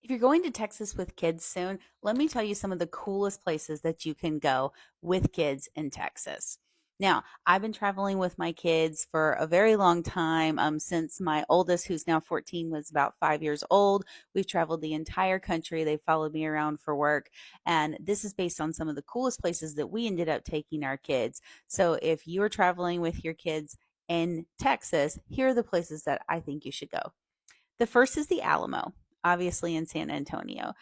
If you're going to Texas with kids soon, let me tell you some of the coolest places that you can go with kids in Texas. Now, I've been traveling with my kids for a very long time. Since my oldest, who's now 14, was about 5 years old. We've traveled the entire country. They followed me around for work. And this is based on some of the coolest places that we ended up taking our kids. So if you're traveling with your kids in Texas, here are the places that I think you should go. The first is the Alamo, obviously in San Antonio.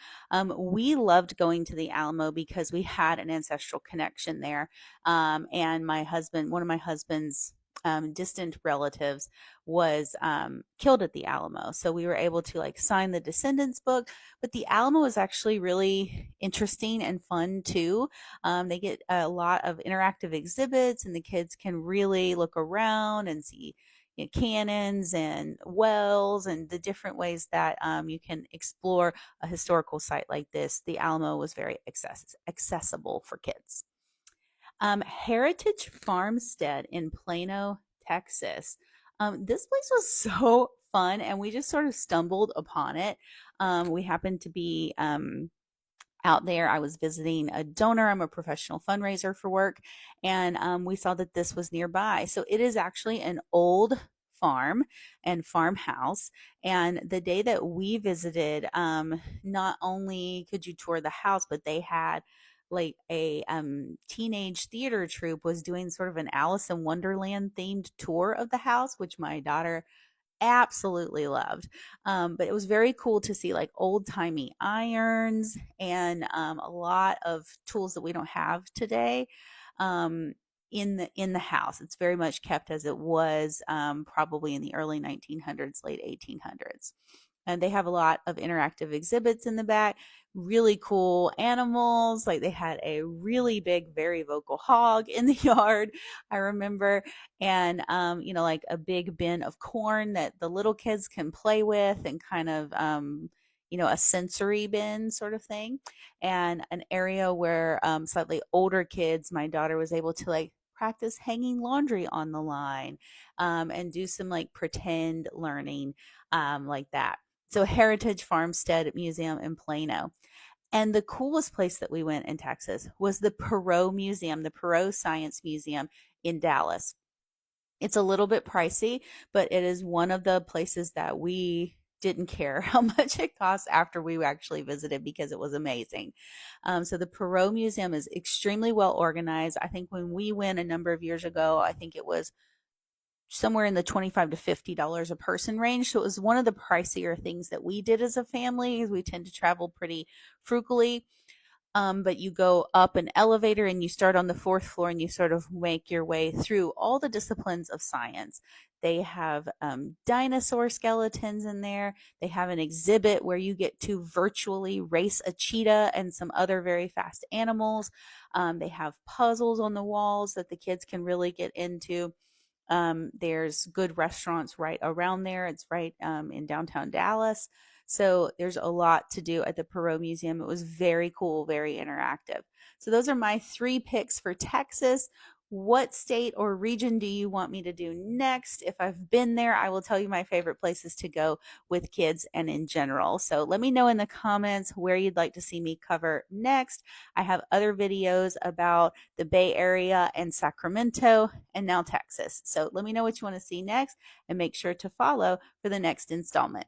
We loved going to the Alamo because we had an ancestral connection there. And my husband, one of my husband's distant relatives was killed at the Alamo. So we were able to like sign the Descendants book. But the Alamo is actually really interesting and fun too. They get a lot of interactive exhibits, and the kids can really look around and see cannons and wells and the different ways that you can explore a historical site like this. The Alamo was very accessible for kids. Heritage Farmstead in Plano, Texas. This place was so fun, and we just sort of stumbled upon it. We happened to be out there. I was visiting a donor. I'm a professional fundraiser for work, and we saw that this was nearby. So it is actually an old farm and farmhouse. And the day that we visited, not only could you tour the house, but they had like a teenage theater troupe was doing sort of an Alice in Wonderland themed tour of the house, which my daughter absolutely loved. But it was very cool to see like old timey irons and a lot of tools that we don't have today um, in the house. It's very much kept as it was probably in the early 1900s, late 1800s. And they have a lot of interactive exhibits in the back, really cool animals. Like they had a really big, very vocal hog in the yard, I remember. And, like a big bin of corn that the little kids can play with and kind of, a sensory bin sort of thing. And an area where slightly older kids, my daughter was able to like practice hanging laundry on the line and do some like pretend learning like that. So Heritage Farmstead Museum in Plano. And the coolest place that we went in Texas was the Perot Museum, the Perot Science Museum in Dallas. It's a little bit pricey, but it is one of the places that we didn't care how much it cost after we actually visited because it was amazing. So the Perot Museum is extremely well organized. I think when we went a number of years ago, I think it was somewhere in the $25 to $50 a person range. So it was one of the pricier things that we did as a family because we tend to travel pretty frugally. But you go up an elevator and you start on the fourth floor and you sort of make your way through all the disciplines of science. They have dinosaur skeletons in there. They have an exhibit where you get to virtually race a cheetah and some other very fast animals. They have puzzles on the walls that the kids can really get into. There's good restaurants right around there. It's right in downtown Dallas. So there's a lot to do at the Perot Museum. It was very cool, very interactive. So those are my three picks for Texas. What state or region do you want me to do next? If I've been there, I will tell you my favorite places to go with kids and in general. So let me know in the comments where you'd like to see me cover next. I have other videos about the Bay Area and Sacramento and now Texas. So let me know what you want to see next and make sure to follow for the next installment.